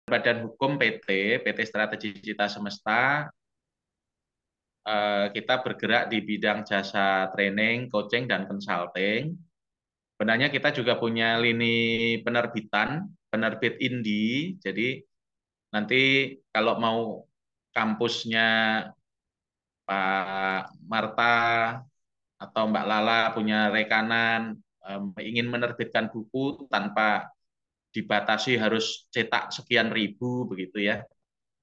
badan hukum PT Strategi Cita Semesta, kita bergerak di bidang jasa training, coaching, dan consulting. Sebenarnya kita juga punya lini penerbitan, penerbit indie. Jadi nanti kalau mau kampusnya Pak Marta atau Mbak Lala punya rekanan ingin menerbitkan buku tanpa dibatasi harus cetak sekian ribu begitu ya.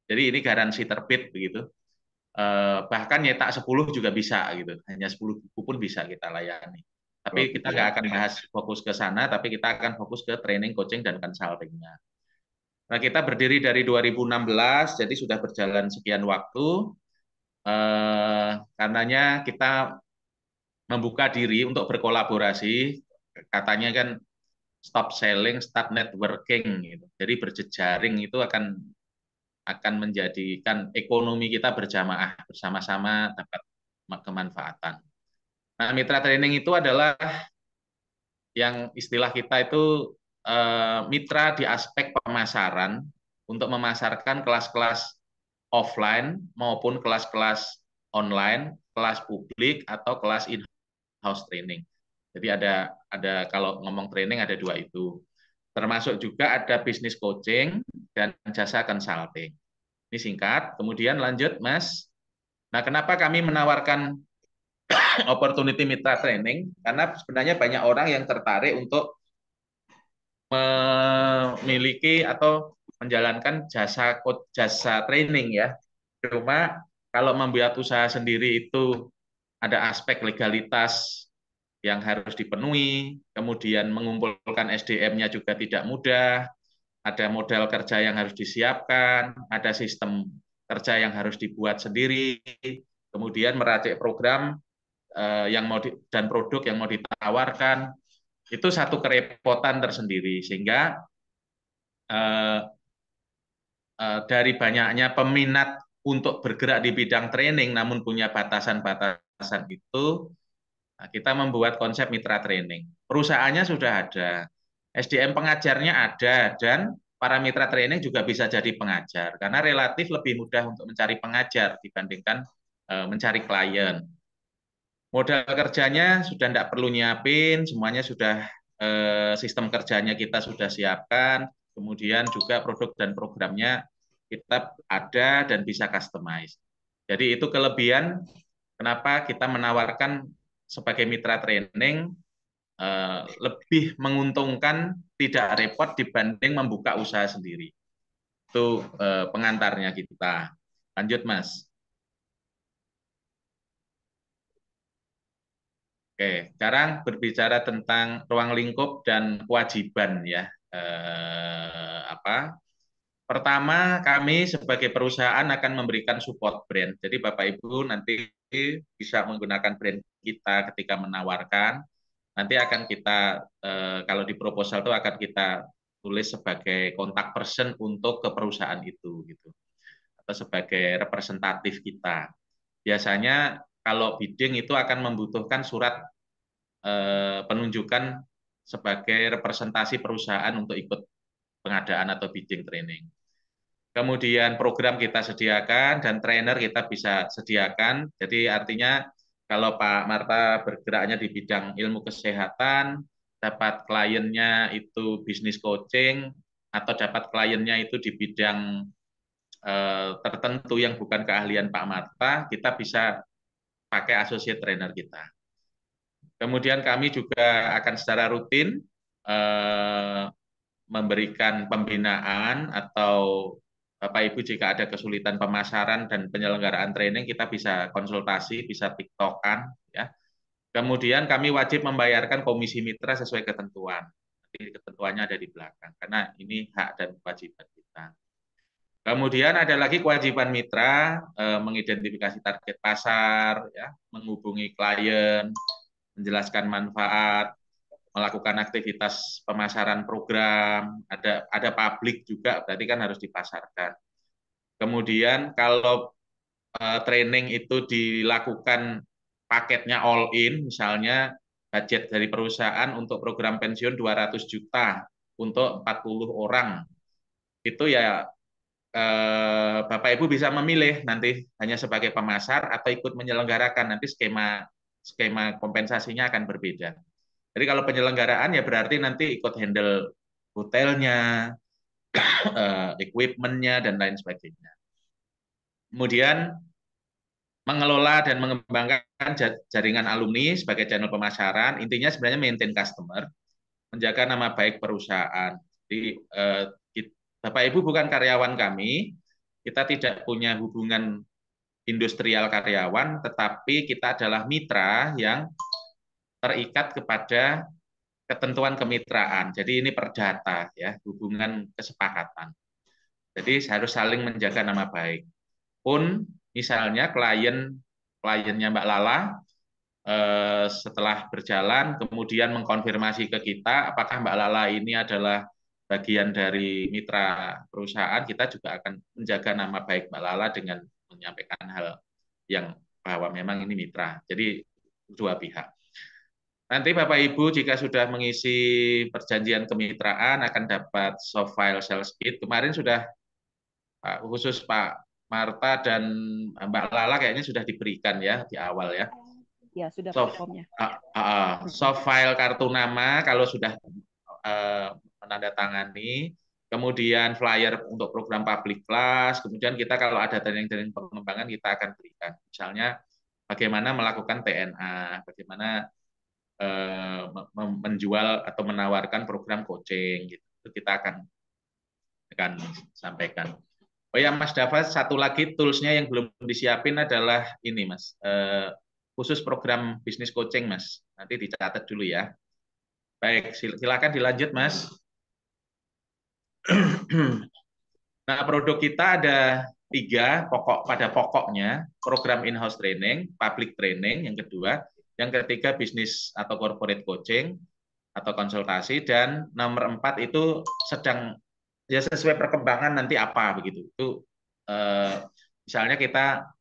Jadi ini garansi terbit begitu. Bahkan nyetak 10 juga bisa gitu. Hanya 10 buku pun bisa kita layani. Oh Tapi gitu kita ya. nggak akan bahas fokus ke sana, tapi kita akan fokus ke training, coaching, dan consulting-nya. Nah, kita berdiri dari 2016, jadi sudah berjalan sekian waktu. Karenanya kita membuka diri untuk berkolaborasi. Katanya kan stop selling, start networking gitu. Jadi berjejaring itu akan menjadikan ekonomi kita berjamaah bersama-sama dapat kemanfaatan. Nah, mitra training itu adalah yang istilah kita itu mitra di aspek pemasaran untuk memasarkan kelas-kelas offline maupun kelas-kelas online, kelas publik atau kelas in-house training. Jadi ada kalau ngomong training ada dua itu. Termasuk juga ada bisnis coaching dan jasa consulting. Ini singkat, kemudian lanjut Mas. Nah, kenapa kami menawarkan opportunity mitra training? Karena sebenarnya banyak orang yang tertarik untuk memiliki atau menjalankan jasa training ya. Cuma kalau membuat usaha sendiri itu ada aspek legalitas yang harus dipenuhi, kemudian mengumpulkan SDM-nya juga tidak mudah, ada modal kerja yang harus disiapkan, ada sistem kerja yang harus dibuat sendiri, kemudian meracik program dan produk yang mau ditawarkan, itu satu kerepotan tersendiri, sehingga eh, dari banyaknya peminat untuk bergerak di bidang training namun punya batasan-batasan itu, kita membuat konsep mitra training. Perusahaannya sudah ada, SDM pengajarnya ada, dan para mitra training juga bisa jadi pengajar, karena relatif lebih mudah untuk mencari pengajar dibandingkan mencari klien. Modal kerjanya sudah tidak perlu nyiapin, semuanya sudah sistem kerjanya kita sudah siapkan, kemudian juga produk dan programnya kita ada dan bisa customize. Jadi itu kelebihan kenapa kita menawarkan sebagai mitra training lebih menguntungkan, tidak repot dibanding membuka usaha sendiri. Itu pengantarnya kita. Lanjut, Mas. Oke, sekarang berbicara tentang ruang lingkup dan kewajiban ya. Apa? Pertama, kami sebagai perusahaan akan memberikan support brand. Jadi Bapak Ibu nanti bisa menggunakan brand kita ketika menawarkan. Nanti akan kita kalau di proposal itu akan kita tulis sebagai kontak person untuk ke perusahaan itu gitu. Atau sebagai representatif kita. Biasanya kalau bidding itu akan membutuhkan surat penunjukan sebagai representasi perusahaan untuk ikut pengadaan atau bidding training. Kemudian program kita sediakan dan trainer kita bisa sediakan. Jadi artinya kalau Pak Marta bergeraknya di bidang ilmu kesehatan, dapat kliennya itu bisnis coaching, atau dapat kliennya itu di bidang tertentu yang bukan keahlian Pak Marta, kita bisa pakai associate trainer kita. Kemudian kami juga akan secara rutin eh, memberikan pembinaan atau Bapak Ibu jika ada kesulitan pemasaran dan penyelenggaraan training kita bisa konsultasi, bisa tiktokan ya. Kemudian kami wajib membayarkan komisi mitra sesuai ketentuan. Nanti ketentuannya ada di belakang karena ini hak dan kewajiban kita. Kemudian ada lagi kewajiban mitra mengidentifikasi target pasar, ya, menghubungi klien, menjelaskan manfaat, melakukan aktivitas pemasaran program, ada publik juga, berarti kan harus dipasarkan. Kemudian kalau training itu dilakukan paketnya all in, misalnya budget dari perusahaan untuk program pensiun 200 juta untuk 40 orang, itu ya Bapak Ibu bisa memilih nanti hanya sebagai pemasar atau ikut menyelenggarakan, nanti skema kompensasinya akan berbeda. Jadi kalau penyelenggaraan ya berarti nanti ikut handle hotelnya, equipment-nya dan lain sebagainya. Kemudian mengelola dan mengembangkan jaringan alumni sebagai channel pemasaran, intinya sebenarnya maintain customer, menjaga nama baik perusahaan. Jadi Bapak Ibu bukan karyawan kami, kita tidak punya hubungan industrial karyawan, tetapi kita adalah mitra yang terikat kepada ketentuan kemitraan. Jadi ini perdata ya, hubungan kesepakatan. Jadi harus saling menjaga nama baik. Pun misalnya kliennya Mbak Lala setelah berjalan kemudian mengkonfirmasi ke kita apakah Mbak Lala ini adalah bagian dari mitra perusahaan, kita juga akan menjaga nama baik Mbak Lala dengan menyampaikan hal yang bahwa memang ini mitra. Jadi dua pihak. Nanti Bapak Ibu jika sudah mengisi perjanjian kemitraan akan dapat soft file sales kit. Kemarin sudah khusus Pak Marta dan Mbak Lala kayaknya sudah diberikan ya di awal ya. Ya, sudah Soft, formnya. soft file kartu nama kalau sudah menandatangani, kemudian flyer untuk program public class, kemudian kita kalau ada training-training pengembangan kita akan berikan. Misalnya bagaimana melakukan TNA, bagaimana menjual atau menawarkan program coaching gitu. Itu kita akan sampaikan. Oh ya Mas Dava, satu lagi toolsnya yang belum disiapin adalah ini Mas, khusus program bisnis coaching Mas. Nanti dicatat dulu ya. Baik, silakan dilanjut Mas. Nah, produk kita ada 3 pada pokoknya, program in-house training, public training yang kedua, yang ketiga bisnis atau corporate coaching atau konsultasi, dan nomor 4 itu sedang ya sesuai perkembangan nanti apa begitu. Itu misalnya kita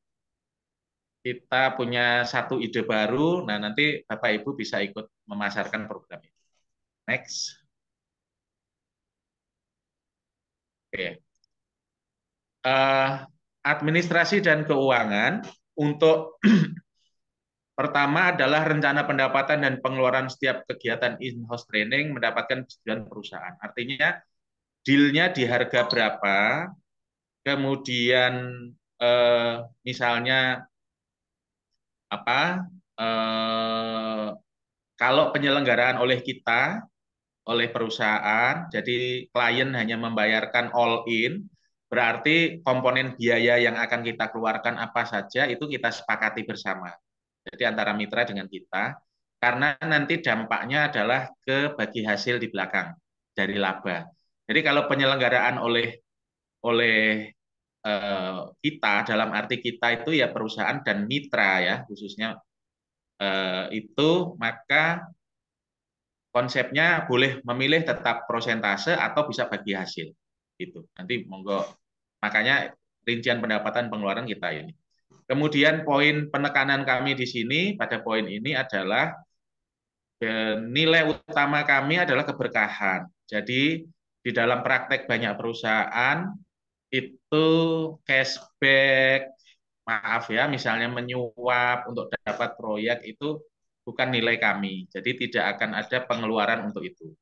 punya satu ide baru, nah nanti Bapak Ibu bisa ikut memasarkan program itu. Next. Oke. Administrasi dan keuangan untuk pertama adalah rencana pendapatan dan pengeluaran setiap kegiatan in-house training mendapatkan persetujuan perusahaan. Artinya deal-nya di harga berapa, kemudian misalnya apa kalau penyelenggaraan oleh kita, oleh perusahaan, jadi klien hanya membayarkan all in, berarti komponen biaya yang akan kita keluarkan apa saja itu kita sepakati bersama. Jadi antara mitra dengan kita, karena nanti dampaknya adalah ke bagi hasil di belakang dari laba. Jadi kalau penyelenggaraan oleh kita dalam arti kita itu ya perusahaan dan mitra ya khususnya itu maka konsepnya boleh memilih tetap prosentase atau bisa bagi hasil gitu. Nanti monggo, makanya rincian pendapatan pengeluaran kita ini. Kemudian poin penekanan kami di sini pada poin ini adalah nilai utama kami adalah keberkahan. Jadi di dalam praktek banyak perusahaan itu cashback, maaf ya, misalnya menyuap untuk dapat proyek itu bukan nilai kami. Jadi tidak akan ada pengeluaran untuk itu.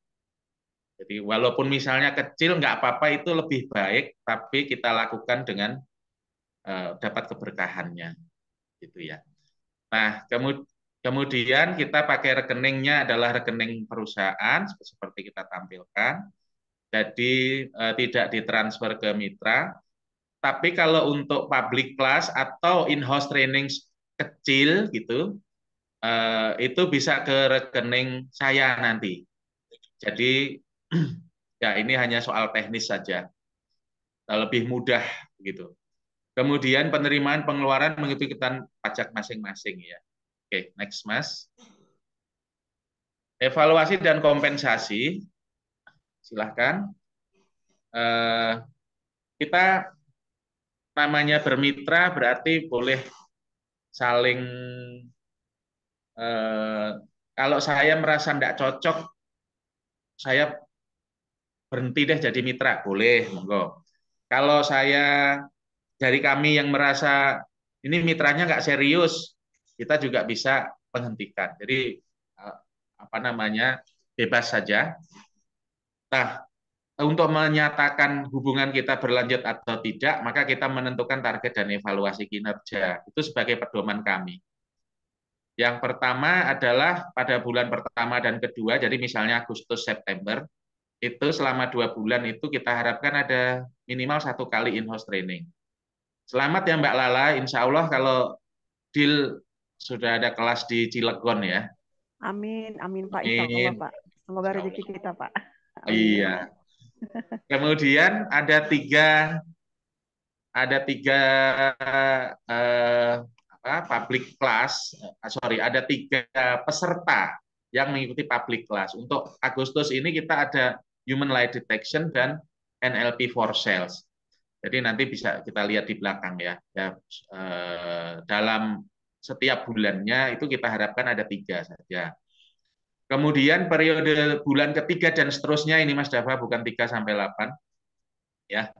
Jadi walaupun misalnya kecil nggak apa-apa itu lebih baik, tapi kita lakukan dengan dapat keberkahannya, gitu ya. Nah kemudian kita pakai rekeningnya adalah rekening perusahaan seperti kita tampilkan. Jadi tidak ditransfer ke mitra. Tapi kalau untuk public class atau in-house training kecil gitu, itu bisa ke rekening saya nanti. Jadi ya ini hanya soal teknis saja, lebih mudah gitu. Kemudian penerimaan pengeluaran mengikuti ketentuan pajak masing-masing ya. Oke, next Mas. Evaluasi dan kompensasi, silahkan. Kita namanya bermitra berarti boleh saling kalau saya merasa tidak cocok, saya berhenti deh jadi mitra, boleh, monggo. Kalau saya dari kami yang merasa ini mitranya nggak serius, kita juga bisa menghentikan. Jadi apa namanya bebas saja. Nah, untuk menyatakan hubungan kita berlanjut atau tidak, maka kita menentukan target dan evaluasi kinerja. Itu sebagai pedoman kami. Yang pertama adalah pada bulan pertama dan kedua, jadi misalnya Agustus September, itu selama 2 bulan itu kita harapkan ada minimal 1 kali in-house training. Selamat ya Mbak Lala, insya Allah kalau deal sudah ada kelas di Cilegon ya. Amin, amin Pak. Insya Allah Amin. Pak. Semoga Insya rezeki Allah. kita Pak. Amin. Iya. Kemudian ada tiga public class, ada 3 peserta yang mengikuti public class. Untuk Agustus ini kita ada Human Lie Detection dan NLP for Sales. Jadi nanti bisa kita lihat di belakang ya. Dalam setiap bulannya itu kita harapkan ada 3 saja. Kemudian periode bulan ketiga dan seterusnya ini Mas Dava bukan 3 sampai 8 ya.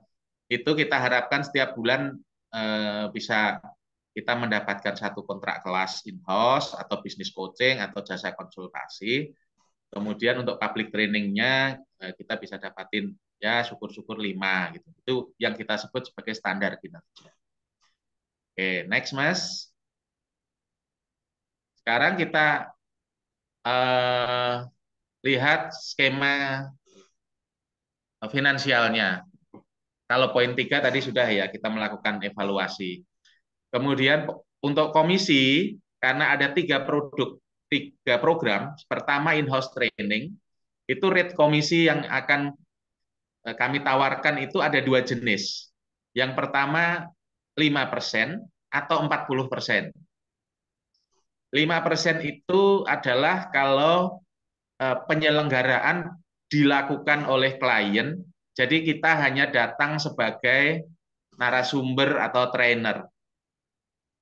Itu kita harapkan setiap bulan bisa kita mendapatkan 1 kontrak kelas in-house atau bisnis coaching atau jasa konsultasi. Kemudian untuk public trainingnya kita bisa dapatin ya syukur-syukur 5 gitu. Itu yang kita sebut sebagai standar kinerja. Oke, next Mas. Sekarang kita eh, lihat skema finansialnya. Kalau poin 3 tadi sudah ya kita melakukan evaluasi. Kemudian untuk komisi, karena ada 3 program, pertama in-house training, itu rate komisi yang akan kami tawarkan itu ada 2 jenis. Yang pertama 5% atau 40%. 5% itu adalah kalau penyelenggaraan dilakukan oleh klien, jadi kita hanya datang sebagai narasumber atau trainer.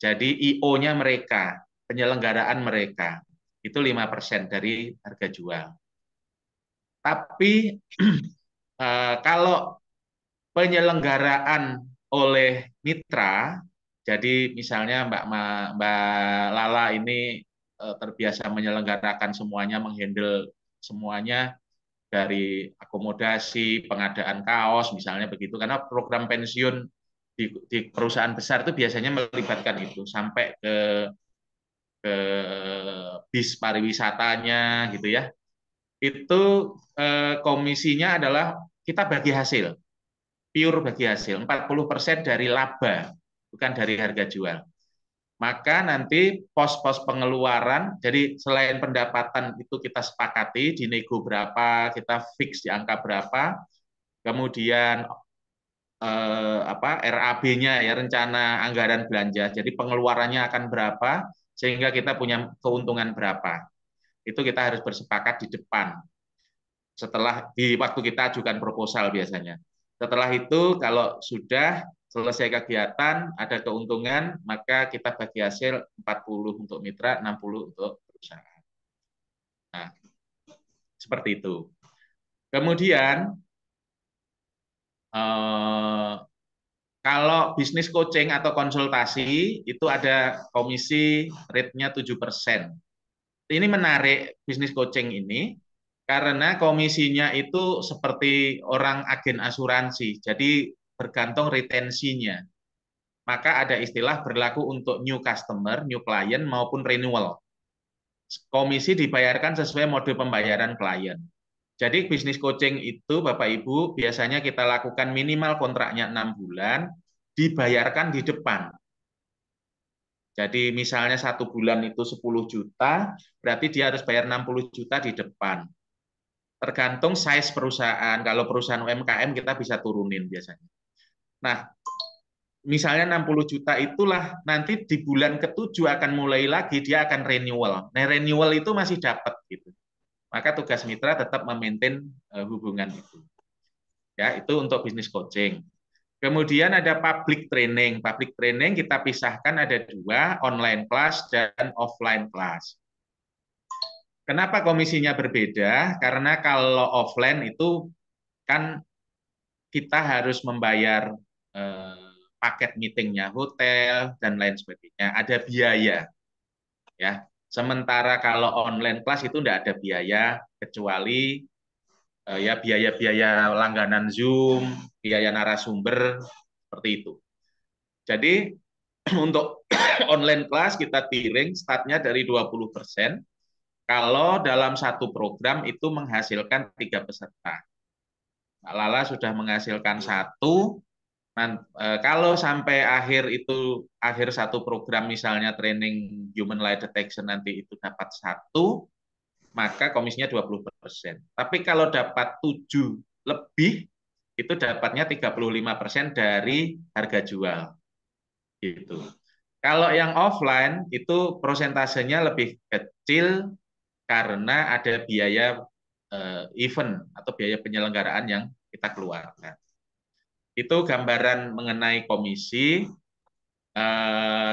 Jadi IO-nya mereka, penyelenggaraan mereka, itu 5% dari harga jual. Tapi kalau penyelenggaraan oleh mitra, jadi misalnya Mbak Lala ini terbiasa menyelenggarakan semuanya, menghandle semuanya dari akomodasi, pengadaan kaos, misalnya begitu, karena program pensiun di perusahaan besar itu biasanya melibatkan itu sampai ke bis pariwisatanya gitu ya. Itu komisinya adalah kita bagi hasil, pure bagi hasil, 40% dari laba, bukan dari harga jual. Maka nanti pos-pos pengeluaran, jadi selain pendapatan itu kita sepakati di nego berapa, kita fix di angka berapa, kemudian RAB-nya ya rencana anggaran belanja. Jadi pengeluarannya akan berapa sehingga kita punya keuntungan berapa. Itu kita harus bersepakat di depan. Setelah di waktu kita ajukan proposal biasanya. Setelah itu kalau sudah selesai kegiatan, ada keuntungan, maka kita bagi hasil 40 untuk mitra, 60 untuk perusahaan. Nah, seperti itu. Kemudian kalau bisnis coaching atau konsultasi itu ada komisi rate-nya 7%. Ini menarik bisnis coaching ini karena komisinya itu seperti orang agen asuransi, jadi bergantung retensinya. Maka ada istilah berlaku untuk new customer, new client maupun renewal. Komisi dibayarkan sesuai mode pembayaran klien. Jadi bisnis coaching itu Bapak Ibu biasanya kita lakukan minimal kontraknya 6 bulan, dibayarkan di depan. Jadi misalnya 1 bulan itu 10 juta, berarti dia harus bayar 60 juta di depan. Tergantung size perusahaan. Kalau perusahaan UMKM kita bisa turunin biasanya. Nah, misalnya 60 juta itulah nanti di bulan ke-7 akan mulai lagi dia akan renewal. Nah, renewal itu masih dapat gitu. Maka tugas mitra tetap memaintain hubungan itu. Ya, itu untuk bisnis coaching. Kemudian ada public training. Public training kita pisahkan ada 2, online class dan offline class. Kenapa komisinya berbeda? Karena kalau offline itu kan kita harus membayar paket meetingnya, hotel dan lain sebagainya, ada biaya ya. Sementara kalau online kelas itu tidak ada biaya kecuali ya biaya-biaya langganan Zoom, biaya narasumber seperti itu. Jadi untuk online kelas kita tiring startnya dari 20%. Kalau dalam satu program itu menghasilkan 3 peserta. Mbak Lala sudah menghasilkan satu. Kalau sampai akhir satu program misalnya training human lie detection nanti itu dapat satu, maka komisinya 20%. Tapi kalau dapat 7 lebih, itu dapatnya 35% dari harga jual. Gitu. Kalau yang offline itu prosentasenya lebih kecil karena ada biaya event atau biaya penyelenggaraan yang kita keluarkan. Itu gambaran mengenai komisi.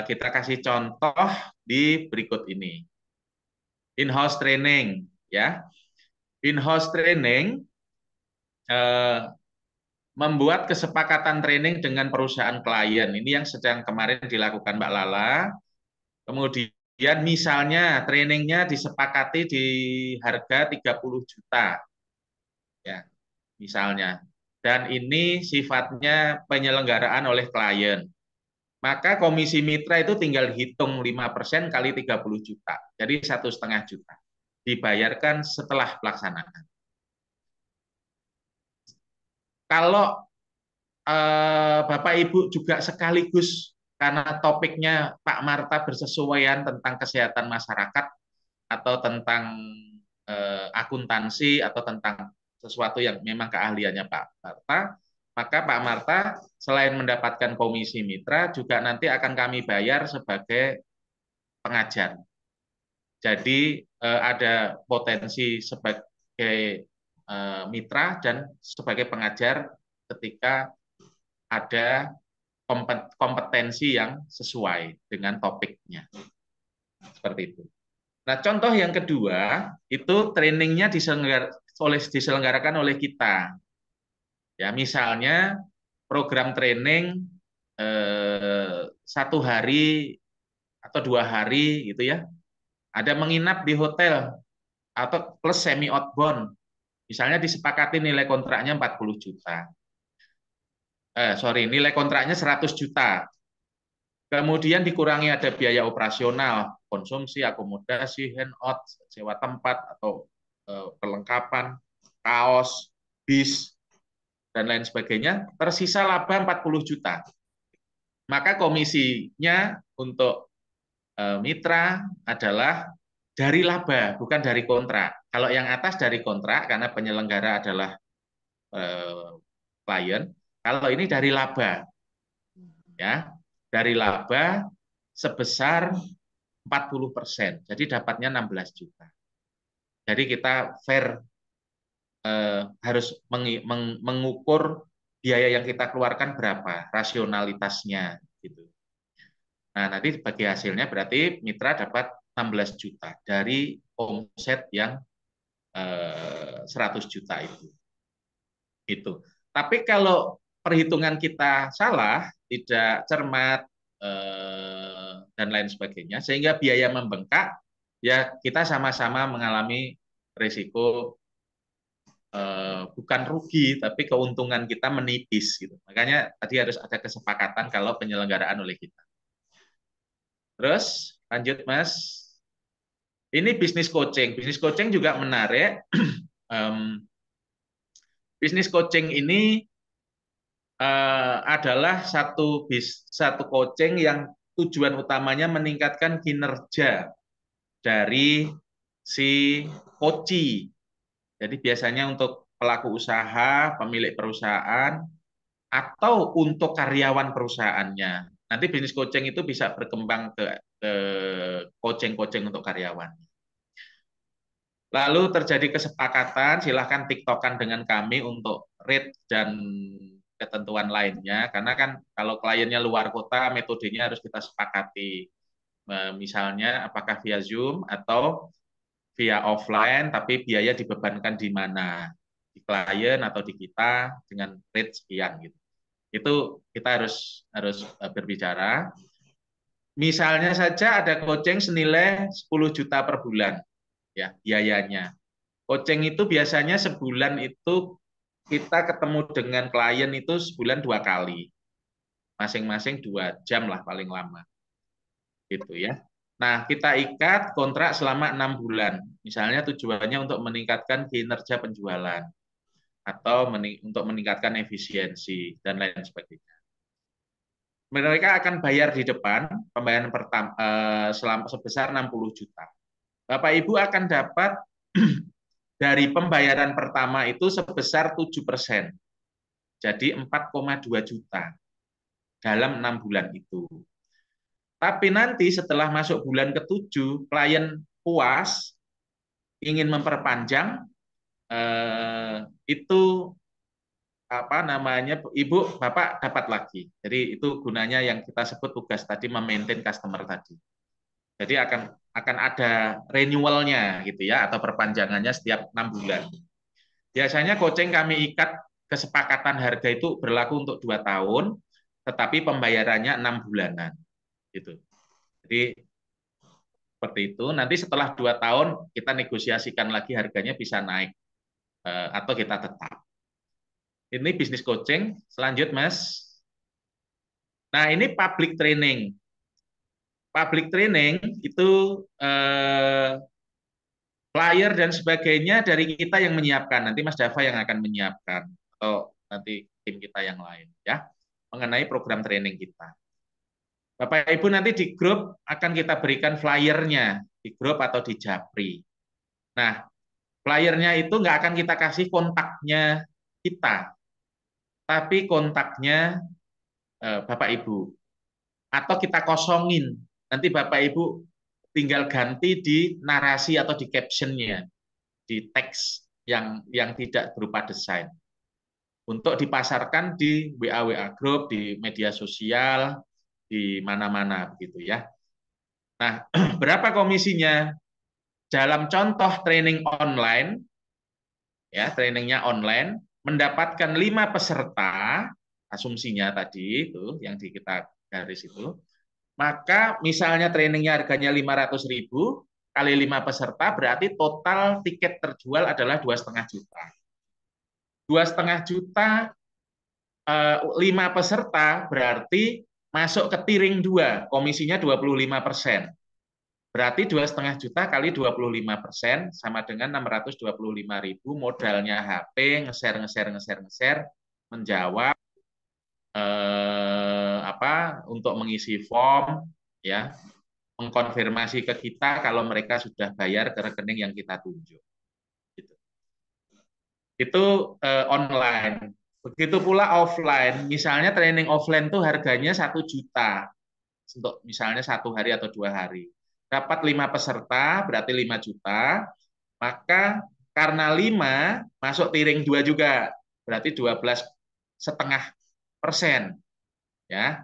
Kita kasih contoh di berikut ini. In-house training, ya. In-house training membuat kesepakatan training dengan perusahaan klien. Ini yang sedang kemarin dilakukan Mbak Lala. Kemudian misalnya trainingnya disepakati di harga 30 juta. Ya, misalnya. Dan ini sifatnya penyelenggaraan oleh klien. Maka komisi mitra itu tinggal hitung 5% kali 30 juta. Jadi 1,5 juta. Dibayarkan setelah pelaksanaan. Kalau Bapak Ibu juga sekaligus karena topiknya Pak Marta bersesuaian tentang kesehatan masyarakat atau tentang akuntansi atau tentang sesuatu yang memang keahliannya Pak Marta, maka Pak Marta selain mendapatkan komisi mitra juga nanti akan kami bayar sebagai pengajar. Jadi ada potensi sebagai mitra dan sebagai pengajar ketika ada kompetensi yang sesuai dengan topiknya. Seperti itu. Nah, contoh yang kedua, itu trainingnya diselenggarakan oleh kita. Ya, misalnya program training 1 hari atau 2 hari gitu ya. Ada menginap di hotel atau plus semi outbound. Misalnya disepakati nilai kontraknya 40 juta. Nilai kontraknya 100 juta. Kemudian dikurangi ada biaya operasional, konsumsi, akomodasi, handout, sewa tempat atau perlengkapan, kaos, bis, dan lain sebagainya, tersisa laba 40 juta. Maka komisinya untuk mitra adalah dari laba, bukan dari kontrak. Kalau yang atas dari kontrak, karena penyelenggara adalah klien, kalau ini dari laba. Ya, dari laba sebesar 40%. Jadi dapatnya 16 juta. Jadi kita fair harus mengukur biaya yang kita keluarkan berapa, rasionalitasnya gitu. Nah, nanti bagi hasilnya berarti mitra dapat 16 juta dari omset yang 100 juta itu. Itu. Tapi kalau perhitungan kita salah, tidak cermat dan lain sebagainya, sehingga biaya membengkak, ya kita sama-sama mengalami risiko bukan rugi, tapi keuntungan kita menipis gitu. Makanya tadi harus ada kesepakatan kalau penyelenggaraan oleh kita. Terus lanjut Mas. Ini bisnis coaching. Bisnis coaching juga menarik. Bisnis coaching ini adalah satu coaching yang tujuan utamanya meningkatkan kinerja dari si coachee. Jadi biasanya untuk pelaku usaha, pemilik perusahaan, atau untuk karyawan perusahaannya. Nanti bisnis coaching itu bisa berkembang ke coaching-coaching untuk karyawan. Lalu terjadi kesepakatan, silahkan tiktokan dengan kami untuk rate dan ketentuan lainnya. Karena kan kalau kliennya luar kota, metodenya harus kita sepakati. Misalnya apakah via Zoom atau via offline, tapi biaya dibebankan di mana. di klien atau di kita dengan rate sekian gitu. Itu kita harus berbicara. Misalnya saja ada coaching senilai 10 juta per bulan ya biayanya. Coaching itu biasanya sebulan itu kita ketemu dengan klien itu sebulan 2 kali, masing-masing 2 jam lah paling lama, gitu ya. Nah, kita ikat kontrak selama 6 bulan. Misalnya tujuannya untuk meningkatkan kinerja penjualan atau untuk meningkatkan efisiensi dan lain sebagainya. Mereka akan bayar di depan pembayaran pertama selama sebesar 60 juta. Bapak Ibu akan dapat dari pembayaran pertama itu sebesar 7%. Jadi 4,2 juta dalam 6 bulan itu. Tapi nanti setelah masuk bulan ke-7, klien puas, ingin memperpanjang, itu apa namanya, Ibu, Bapak dapat lagi. Jadi itu gunanya yang kita sebut tugas tadi, memaintain customer tadi. Jadi akan ada renewalnya gitu ya, atau perpanjangannya setiap 6 bulan. Biasanya coaching kami ikat kesepakatan harga itu berlaku untuk 2 tahun, tetapi pembayarannya 6 bulanan. Gitu. Jadi seperti itu. Nanti setelah 2 tahun kita negosiasikan lagi harganya bisa naik atau kita tetap. Ini bisnis coaching. Selanjut, Mas. Nah, ini public training. Public training itu flyer dan sebagainya dari kita yang menyiapkan. Nanti Mas Dava yang akan menyiapkan atau nanti tim kita yang lain ya mengenai program training kita. Bapak Ibu nanti di grup akan kita berikan flyernya di grup atau di Japri. Nah, flyernya itu nggak akan kita kasih kontaknya kita, tapi kontaknya Bapak Ibu. Atau kita kosongin. Nanti Bapak Ibu tinggal ganti di narasi atau di captionnya, di teks yang tidak berupa desain. Untuk dipasarkan di WA group, di media sosial, di mana-mana begitu ya. Nah, berapa komisinya? Dalam contoh training online, ya trainingnya online, mendapatkan 5 peserta, asumsinya tadi itu yang di kita garis itu, maka misalnya trainingnya harganya 500.000 kali 5 peserta berarti total tiket terjual adalah 2,5 juta. 2,5 juta 5 peserta berarti masuk ke tiring 2, komisinya 25%. Berarti 2,5 juta kali 25% sama dengan 625.000, modalnya HP, nge-share, menjawab, untuk mengisi form, ya, mengkonfirmasi ke kita kalau mereka sudah bayar ke rekening yang kita tunjuk. Gitu. Itu online. Begitu pula offline. Misalnya training offline tuh harganya 1 juta untuk misalnya 1 hari atau 2 hari. Dapat 5 peserta berarti 5 juta. Maka karena 5 masuk tiring 2 juga berarti 12,5%. Ya.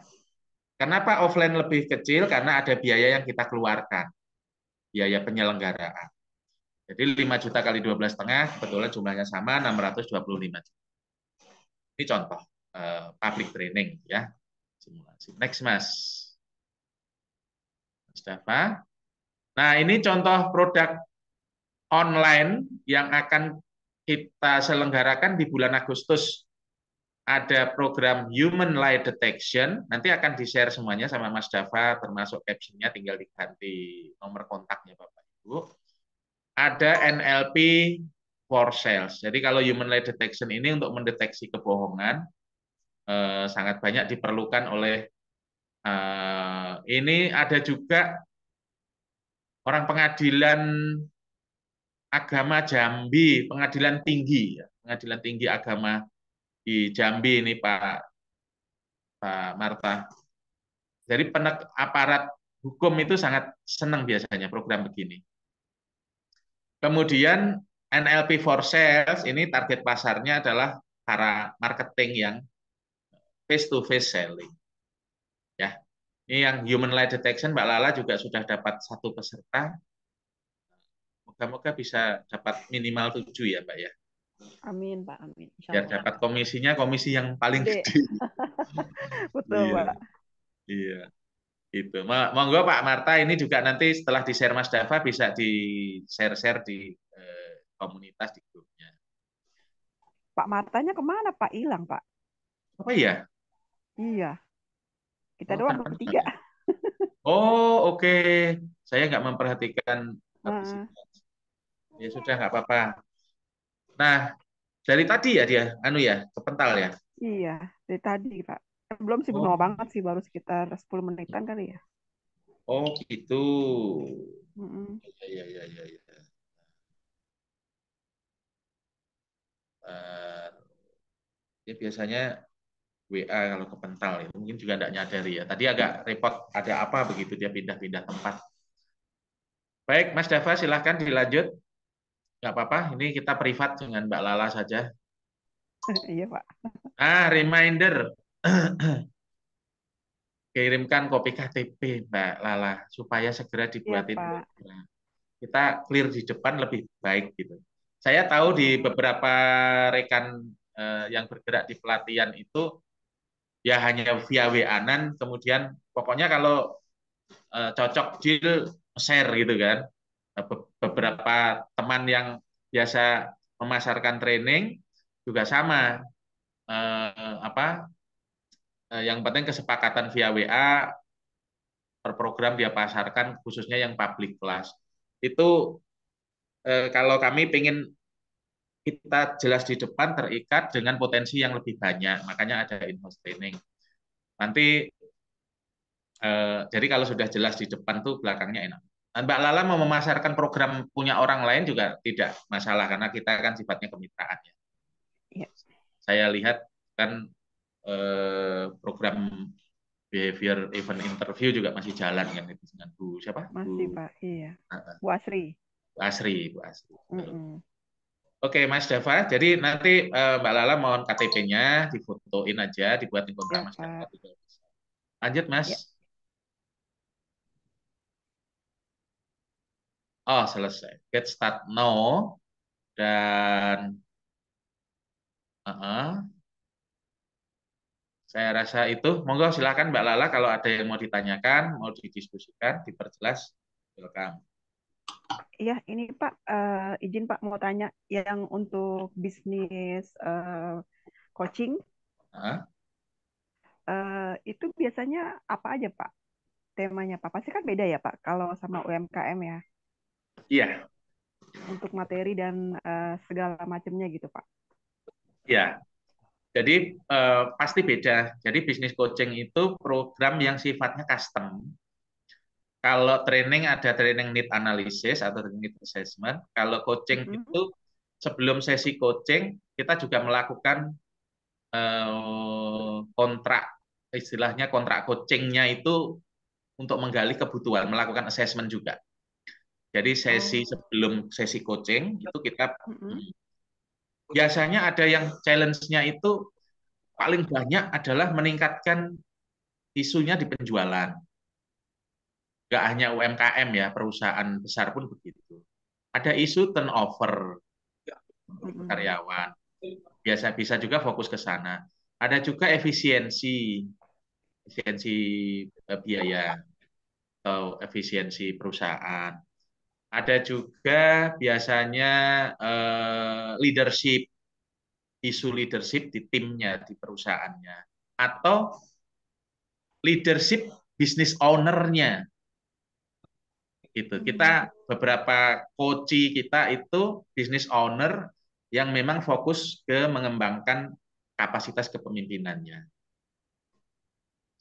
Kenapa offline lebih kecil? Karena ada biaya yang kita keluarkan, biaya penyelenggaraan. Jadi 5 juta kali 12,5 kebetulan jumlahnya sama 625 juta. Ini contoh public training ya. Simulasi. Next Mas. Mas Dava. Nah, ini contoh produk online yang akan kita selenggarakan di bulan Agustus. Ada program Human Lie Detection, nanti akan di-share semuanya sama Mas Dava, termasuk captionnya tinggal diganti nomor kontaknya Bapak Ibu. Ada NLP for Sales. Jadi kalau Human Lie Detection ini untuk mendeteksi kebohongan, sangat banyak diperlukan oleh ini ada juga orang pengadilan agama Jambi, pengadilan tinggi, pengadilan tinggi agama di Jambi ini Pak Marta. Jadi aparat hukum itu sangat senang biasanya program begini. Kemudian NLP for Sales ini target pasarnya adalah para marketing yang face to face selling. Ya, ini yang human lie detection Mbak Lala juga sudah dapat 1 peserta. Moga-moga bisa dapat minimal 7 ya Mbak ya. Amin, Pak. Amin. Insya Biar Allah. dapat komisinya komisi yang paling Gede. gede. Betul, Iya, Pak. iya. Itu. Monggo Pak Marta ini juga nanti setelah di-share Mas Dava bisa di-share-share di komunitas di grupnya. Pak Martanya kemana, Pak? Hilang, Pak. Apa ya? Iya, kita Oh, doang kan. bertiga. Oh, oke. Saya nggak memperhatikan Heeh. aktivitas. Ya sudah nggak apa-apa. Nah, dari tadi ya dia, anu ya, kepental ya. Iya, dari tadi, Pak. Belum sih, belum Oh, lama banget sih, baru sekitar 10 menitan kali ya. oh gitu. Mm-mm. Iya, iya, iya, iya. Eh, ya biasanya WA kalau kepental ya. Mungkin juga nggak nyadari ya. Tadi agak repot, ada apa begitu dia pindah-pindah tempat. Baik, Mas Dava, silahkan dilanjut. Nggak apa-apa, ini kita privat dengan Mbak Lala saja. Iya, Pak. Reminder. Kirimkan kopi KTP, Mbak Lala, supaya segera Iya, dibuatin. Pak. Kita clear di depan lebih baik gitu. Saya tahu di Mm-mm. beberapa rekan yang bergerak di pelatihan itu ya hanya via WA-nan, kemudian pokoknya kalau cocok deal share gitu kan. Mm-mm. Beberapa teman yang biasa memasarkan training juga sama, apa yang penting kesepakatan via WA per program dia pasarkan khususnya yang public class itu kalau kami ingin kita jelas di depan terikat dengan potensi yang lebih banyak makanya ada in-house training nanti jadi kalau sudah jelas di depan tuh belakangnya enak. Mbak Lala mau memasarkan program punya orang lain juga tidak masalah karena kita kan sifatnya kemitraan ya. Iya, Saya lihat kan program behavior event interview juga masih jalan kan itu dengan Bu siapa? masih, Bu Pak. Iya. Bu Asri. Asri, Bu Asri. Mm-mm. Oke, Mas Dava. Jadi nanti Mbak Lala mohon KTP-nya difotoin aja, dibuatin kontrak Ya, Mas Dava Pak. juga bisa. Lanjut, Mas. Ya. Oh, selesai. Get start now dan saya rasa itu. Monggo silakan Mbak Lala kalau ada yang mau ditanyakan, mau didiskusikan, diperjelas, welcome. Iya, ini Pak, izin Pak mau tanya yang untuk bisnis coaching Heeh. itu biasanya apa aja Pak? Temanya Pak? Pasti kan beda ya Pak kalau sama UMKM ya Iya, untuk materi dan segala macamnya gitu Pak. iya. Jadi pasti beda. Jadi bisnis coaching itu program yang sifatnya custom. Kalau training ada training need analysis atau training need assessment. Kalau coaching Mm-mm. itu sebelum sesi coaching kita juga melakukan kontrak, istilahnya kontrak coachingnya itu untuk menggali kebutuhan, melakukan assessment juga. Jadi sesi Oh, sebelum sesi coaching itu kita mm-mm. biasanya ada yang challenge-nya itu paling banyak adalah meningkatkan isunya di penjualan. Nggak hanya UMKM ya, perusahaan besar pun begitu. Ada isu turnover Mm-mm. karyawan. Biasa bisa juga fokus ke sana. Ada juga efisiensi, efisiensi biaya atau efisiensi perusahaan. Ada juga biasanya leadership, isu leadership di timnya, di perusahaannya. Atau leadership business owner-nya. Gitu. Mm. Kita beberapa coach kita itu business owner yang memang fokus ke mengembangkan kapasitas kepemimpinannya.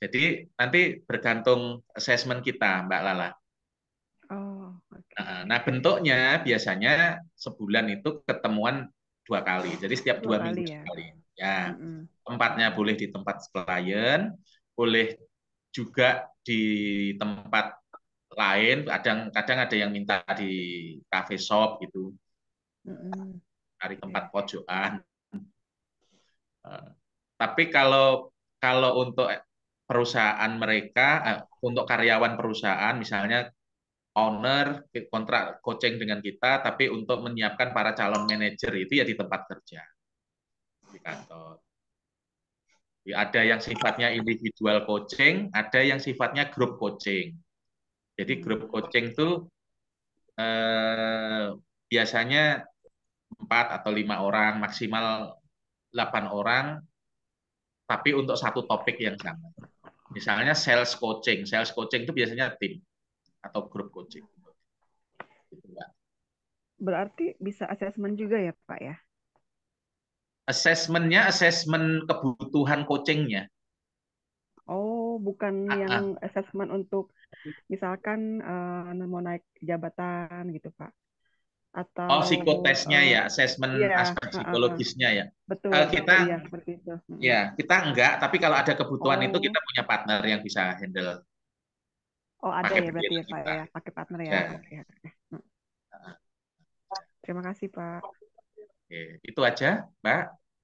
Jadi nanti bergantung assessment kita, Mbak Lala. Oh, oke. Nah, bentuknya biasanya sebulan itu ketemuan 2 kali. Jadi setiap Dua 2 minggu kali ya. sekali. Ya, Mm-mm. tempatnya boleh di tempat klien, boleh juga di tempat lain. Kadang-kadang ada yang minta di cafe shop gitu, Mm-mm. cari tempat Oke. pojokan. Eh, Tapi kalau kalau untuk perusahaan mereka, untuk karyawan perusahaan misalnya owner kontrak coaching dengan kita, tapi untuk menyiapkan para calon manajer itu ya di tempat kerja, di kantor. Ada yang sifatnya individual coaching, ada yang sifatnya group coaching. Jadi grup coaching itu biasanya 4 atau 5 orang, maksimal 8 orang, tapi untuk satu topik yang sama. Misalnya sales coaching itu biasanya tim atau grup coaching. Gitu, Mbak. Berarti bisa asesmen juga ya, Pak ya? Assessment-nya assessment kebutuhan coachingnya. Oh, bukan Ah, yang ah. asesmen untuk misalkan mau naik jabatan gitu, Pak. Atau Oh, psikotesnya eh, ya, assessment iya, aspek heeh, heeh. psikologisnya ya. Betul, Kita iya seperti itu. Mm. ya kita enggak, tapi kalau ada kebutuhan itu kita Oh, punya partner yang bisa handle oh ada pakai ya berarti pendidikan ya, Pak kita. ya, pakai partner ya. Ya. Oke, oke. Mm. Terima kasih, Pak. Oke, itu aja, Mbak.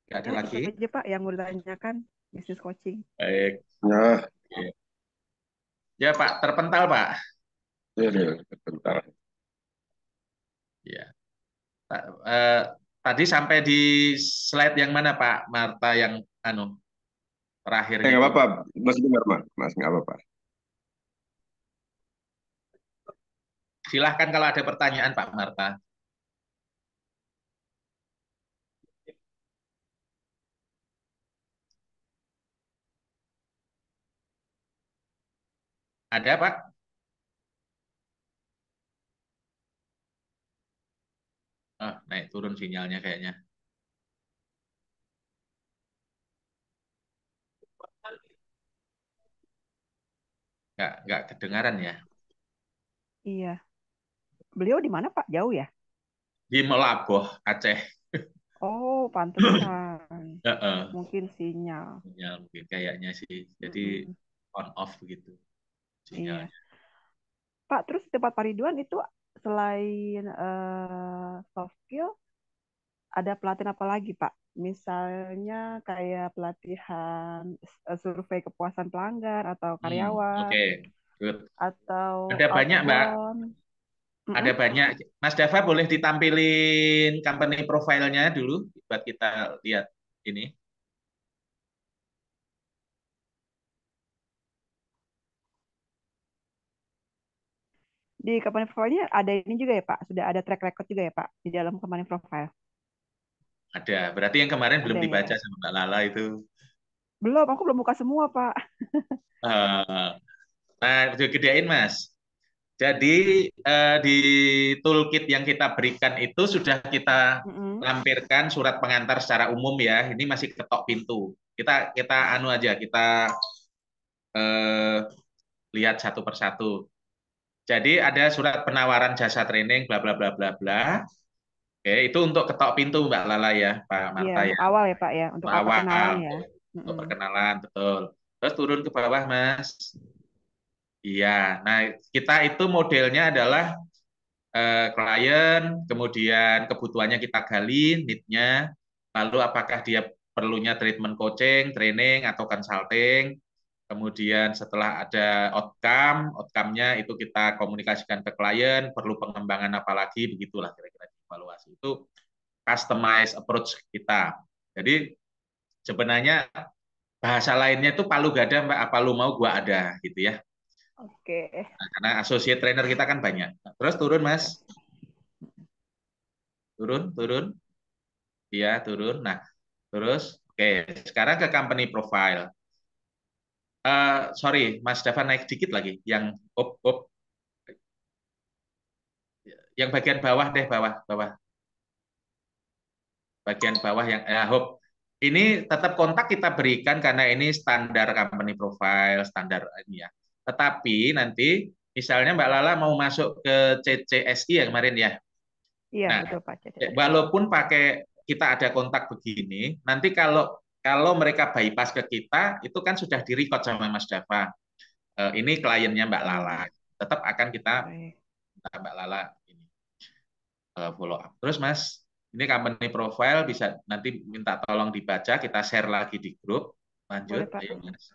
Nggak ada Ya, itu lagi. aja, Pak, yang mau ditanyakan bisnis coaching. Baik. Ya. Oke. Ya, Pak, terpental, Pak. Ya, bentar. Ya. Eh, tadi sampai di slide yang mana, Pak Marta, yang anu terakhir Nggak itu? apa-apa, masih dengar, Mas, nggak apa-apa. Silahkan kalau ada pertanyaan, Pak Marta. Ada, Pak? Oh, naik turun sinyalnya kayaknya. Nggak kedengaran ya. Iya. Beliau di mana, Pak? Jauh ya? Di Melaboh, Aceh. Oh, pantesan. Heeh. Mungkin sinyal. Sinyal mungkin kayaknya sih. Jadi Mm-mm. on off begitu Iya. sinyalnya. Pak, terus di tempat Pak Ridwan itu selain soft skill, ada pelatihan apa lagi, Pak? Misalnya kayak pelatihan survei kepuasan pelanggan atau karyawan Oke, good. atau Ada banyak, Mbak. outbound. Ada Mm-mm. banyak. Mas Dava boleh ditampilin company profile-nya dulu buat kita lihat ini. Di company profile-nya ada ini juga ya, Pak? Sudah ada track record juga ya, Pak, di dalam company profile? Ada. Berarti yang kemarin belum Ada dibaca ya? sama Mbak Lala itu. Belum, aku belum buka semua, Pak. Eh, nah, gedein, Mas. Jadi di toolkit yang kita berikan itu sudah kita Mm-mm. lampirkan surat pengantar secara umum ya. Ini masih ketok pintu. Kita anu aja, kita eh, lihat satu persatu. Jadi ada surat penawaran jasa training bla bla bla bla bla. Oke, itu untuk ketok pintu Mbak Lala ya, Pak Iya, Marta ya. untuk awal ya, Pak ya, untuk Untuk perkenalan awal, ya. untuk Mm-mm. perkenalan betul. Terus turun ke bawah, Mas. Iya, nah kita itu modelnya adalah klien, kemudian kebutuhannya kita gali, need-nya, lalu apakah dia perlunya treatment coaching, training, atau consulting, kemudian setelah ada outcome-nya itu kita komunikasikan ke klien, perlu pengembangan apa lagi, begitulah kira-kira evaluasi. Itu customize approach kita. Jadi sebenarnya bahasa lainnya itu palu gada, Mbak, apa lu mau gua ada, gitu ya. Oke. Nah, karena associate trainer kita kan banyak. Terus turun, Mas. Turun, turun. Iya, turun. Nah, terus, oke. Sekarang ke company profile. Sorry, Mas Dava naik dikit lagi. Yang bagian bawah deh, bawah, bawah. Bagian bawah yang, hop. Ini tetap kontak kita berikan karena ini standar company profile, standar ini ya. Tetapi nanti, misalnya Mbak Lala mau masuk ke CCSI ya kemarin ya. Iya, Nah, betul Pak CCSI. walaupun pakai kita ada kontak begini, nanti kalau kalau mereka bypass ke kita, itu kan sudah direcord sama Mas Dava. Ini kliennya Mbak Hmm, Lala. Tetap akan kita baik. minta Mbak Lala ini follow up. Terus Mas, ini company profile bisa nanti minta tolong dibaca, kita share lagi di grup. Lanjut, Boleh Pak. ayo Mas.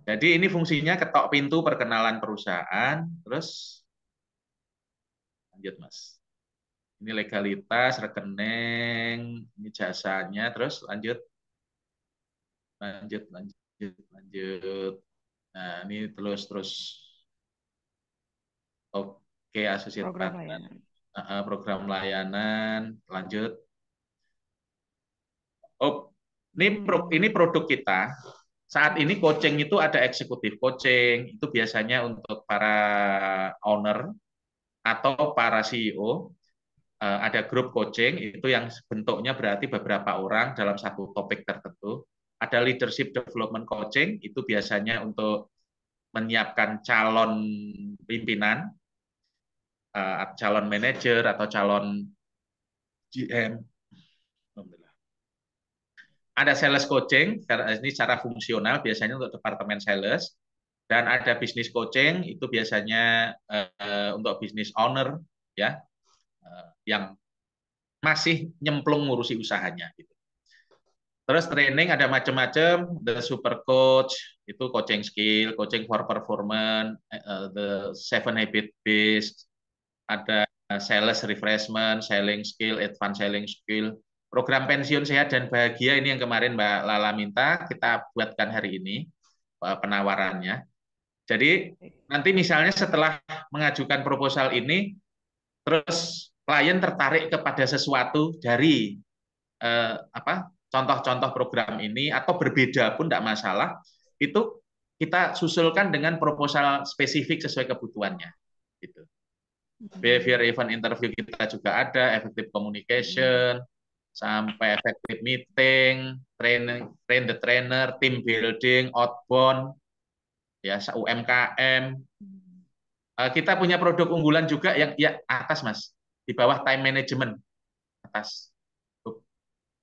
Jadi ini fungsinya ketok pintu perkenalan perusahaan, terus lanjut Mas. Ini legalitas, rekening, ini jasanya, terus lanjut, lanjut, lanjut, lanjut. Nah, ini terus. Oke, associate Program partner. layanan. Program layanan, lanjut. Oh, ini produk kita. Saat ini coaching itu ada eksekutif coaching, itu biasanya untuk para owner atau para CEO. Ada grup coaching, itu yang bentuknya berarti beberapa orang dalam satu topik tertentu. Ada leadership development coaching, itu biasanya untuk menyiapkan calon pimpinan, calon manajer atau calon GM. Ada sales coaching, ini secara fungsional biasanya untuk departemen sales, dan ada business coaching, itu biasanya untuk business owner, ya, yang masih nyemplung ngurusi usahanya. Gitu. Terus training ada macam-macam, the super coach, itu coaching skill, coaching for performance, the seven habit based, ada sales refreshment, selling skill, advanced selling skill, program pensiun sehat dan bahagia ini yang kemarin Mbak Lala minta kita buatkan hari ini penawarannya. Jadi nanti misalnya setelah mengajukan proposal ini, terus klien tertarik kepada sesuatu dari contoh-contoh program ini atau berbeda pun tidak masalah, itu kita susulkan dengan proposal spesifik sesuai kebutuhannya. Gitu. Behavior event interview kita juga ada, effective communication, sampai effective meeting, train the trainer, team building, outbound, ya UMKM. Kita punya produk unggulan juga yang ya atas Mas, di bawah time management atas.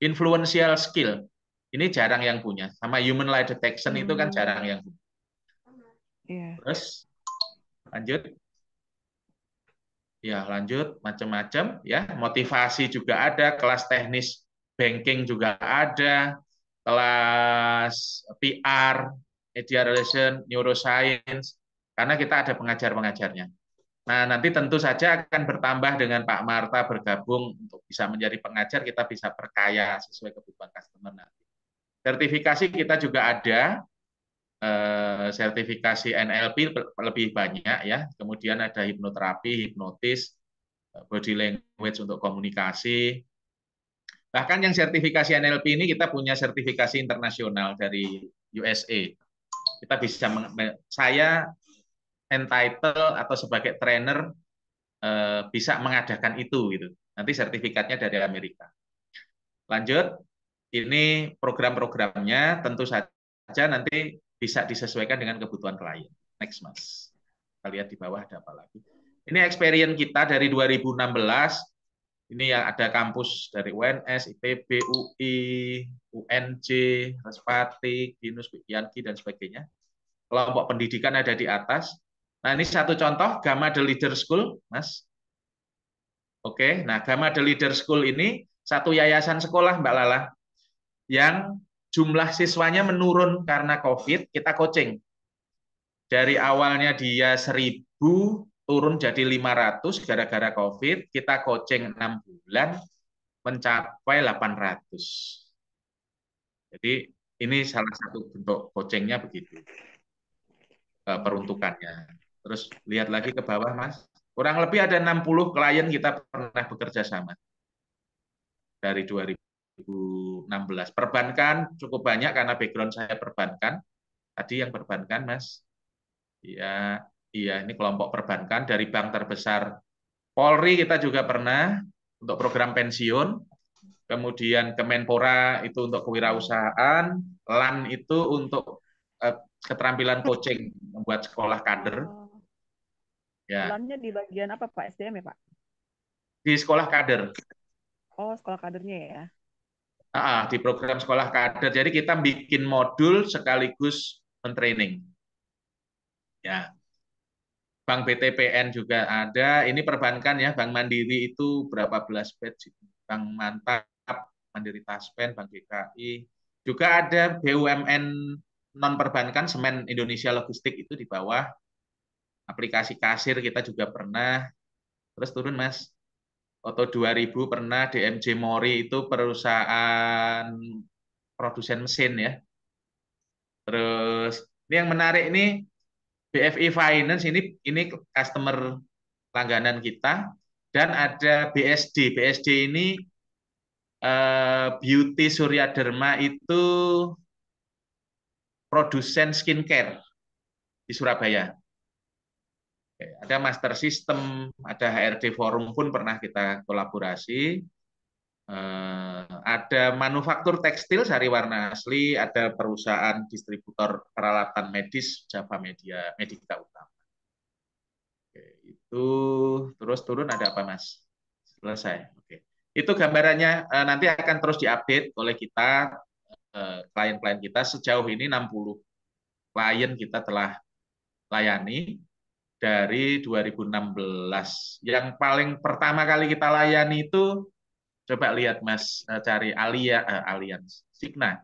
Influential skill, ini jarang yang punya. Sama human lie detection itu kan jarang yang punya. Terus lanjut. Ya, lanjut macam-macam ya. Motivasi juga ada, kelas teknis banking juga ada, kelas PR, media relation, neuroscience, karena kita ada pengajar-pengajarnya. Nah, nanti tentu saja akan bertambah dengan Pak Marta bergabung untuk bisa menjadi pengajar, kita bisa perkaya sesuai kebutuhan customer nanti. Sertifikasi kita juga ada, sertifikasi NLP lebih banyak ya, kemudian ada hipnoterapi, hipnotis, body language untuk komunikasi. Bahkan yang sertifikasi NLP ini kita punya sertifikasi internasional dari USA. Kita bisa, saya entitled atau sebagai trainer bisa mengadakan itu gitu. Nanti sertifikatnya dari Amerika. Lanjut, ini program-programnya tentu saja nanti bisa disesuaikan dengan kebutuhan klien. Next, Mas. Kita lihat di bawah ada apa lagi. Ini experience kita dari 2016. Ini yang ada kampus dari UNS, ITB, UI, UNJ, Respati, Binus, Yankee, dan sebagainya. Kelompok pendidikan ada di atas. Nah, ini satu contoh, Gamma The Leader School, Mas. Oke, nah Gamma The Leader School ini satu yayasan sekolah, Mbak Lala, yang jumlah siswanya menurun karena COVID, kita coaching. Dari awalnya dia 1.000, turun jadi 500 gara-gara COVID, kita coaching 6 bulan, mencapai 800. Jadi ini salah satu bentuk coachingnya begitu, peruntukannya. Terus lihat lagi ke bawah, Mas. Kurang lebih ada 60 klien kita pernah bekerja sama dari 2016. Perbankan cukup banyak karena background saya perbankan. Tadi yang perbankan, Mas. Iya, iya, ini kelompok perbankan dari bank terbesar. Polri kita juga pernah untuk program pensiun. Kemudian Kemenpora itu untuk kewirausahaan, LAN itu untuk keterampilan coaching, membuat sekolah kader. Ya. LAN-nya di bagian apa Pak? SDM ya Pak? Di sekolah kader. Oh, sekolah kadernya ya. Di program sekolah kader. Jadi kita bikin modul sekaligus mentraining. Ya. Bank BTPN juga ada. Ini perbankan ya, Bank Mandiri itu berapa belas batch. Bank Mantap, Mandiri Taspen, Bank GKI. Juga ada BUMN non perbankan Semen Indonesia Logistik itu di bawah, aplikasi kasir kita juga pernah, terus turun Mas. Oto 2000 pernah, DMJ Mori itu perusahaan produsen mesin ya. Terus ini yang menarik ini BFI Finance ini customer langganan kita, dan ada BSD. BSD ini Beauty Surya Derma itu produsen skincare di Surabaya. Ada Master System, ada HRD Forum pun pernah kita kolaborasi. Ada manufaktur tekstil Sari Warna Asli, ada perusahaan distributor peralatan medis Java Medika Utama. Oke, itu terus turun ada apa Mas? Selesai. Oke. Itu gambarannya, nanti akan terus diupdate oleh kita, klien-klien kita. Sejauh ini 60 klien kita telah layani dari 2016. Yang paling pertama kali kita layani itu, coba lihat Mas, cari Allianz, Signa.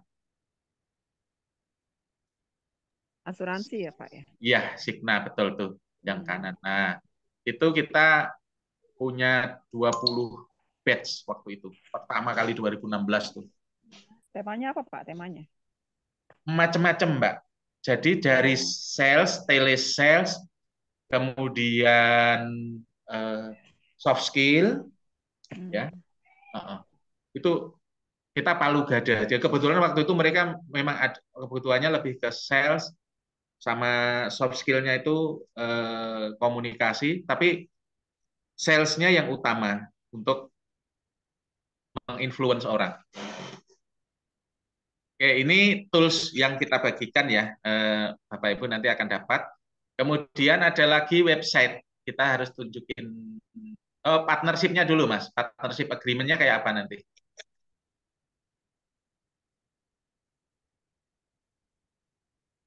Asuransi ya Pak ya? Iya, Signa, betul tuh, yang kanan. Nah, itu kita punya 20 batch waktu itu. Pertama kali 2016 tuh. Temanya apa Pak temanya? Macam-macam, Mbak. Jadi dari sales, telesales, kemudian soft skill, ya, itu kita palu gada. Jadi kebetulan waktu itu mereka memang ada, kebutuhannya lebih ke sales sama soft skill-nya itu komunikasi, tapi sales-nya yang utama untuk menginfluence orang. Oke, ini tools yang kita bagikan ya, Bapak Ibu nanti akan dapat. Kemudian ada lagi website, kita harus tunjukin partnership-nya dulu Mas, partnership agreement-nya kayak apa nanti?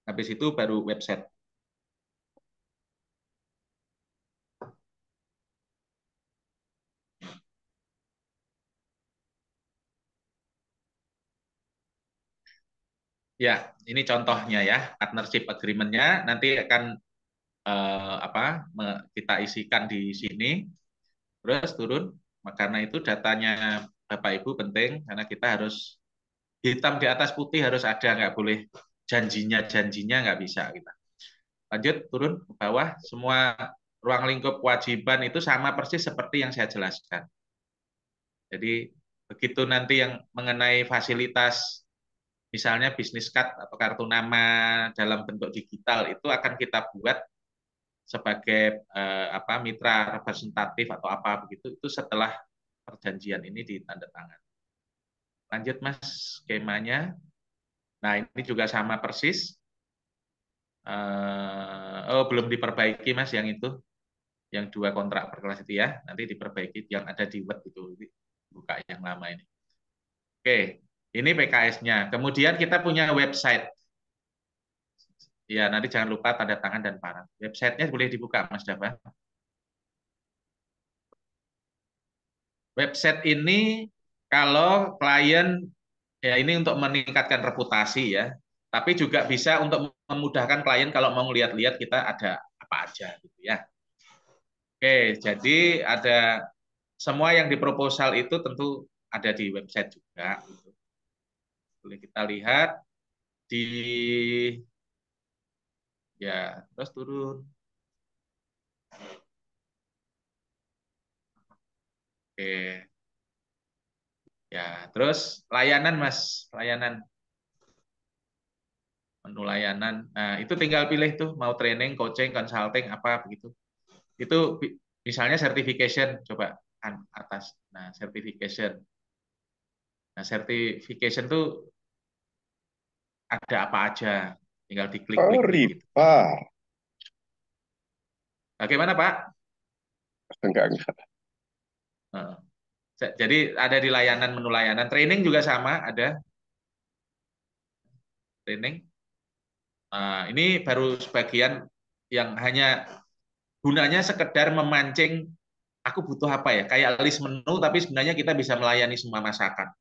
Habis itu baru website. Ya, ini contohnya ya, partnership agreement-nya nanti akan kita isikan di sini, terus turun. Karena itu datanya Bapak Ibu penting, karena kita harus hitam di atas putih harus ada, nggak boleh janjinya nggak bisa kita. Lanjut turun ke bawah, semua ruang lingkup kewajiban itu sama persis seperti yang saya jelaskan. Jadi begitu nanti yang mengenai fasilitas, misalnya bisnis card atau kartu nama dalam bentuk digital itu akan kita buat sebagai mitra representatif atau apa begitu, itu setelah perjanjian ini ditandatangan. Lanjut Mas skemanya. Nah ini juga sama persis. Belum diperbaiki Mas yang itu, yang 2 kontrak per kelas itu ya, nanti diperbaiki yang ada di Word itu, buka yang lama ini. Oke, ini PKS-nya. Kemudian kita punya website. Ya, nanti jangan lupa tanda tangan dan parang. Websitenya boleh dibuka, Mas Dava. Website ini kalau klien, ya ini untuk meningkatkan reputasi ya, tapi juga bisa untuk memudahkan klien kalau mau lihat-lihat kita ada apa aja gitu ya. Oke, jadi ada semua yang di proposal itu tentu ada di website juga. Gitu. Boleh kita lihat di ya terus turun. Oke. Ya, terus layanan Mas, layanan menu layanan. Nah, itu tinggal pilih tuh mau training, coaching, consulting apa begitu. Itu misalnya certification, coba atas. Nah, certification. Nah, certification tuh ada apa aja. Tinggal diklik Oh, klik gitu. Ripa. Bagaimana, Pak? Enggak. Jadi ada di layanan, menu layanan. Training juga sama, ada. Training. Nah, ini baru sebagian yang hanya gunanya sekedar memancing, aku butuh apa ya, kayak list menu, tapi sebenarnya kita bisa melayani semua masakan.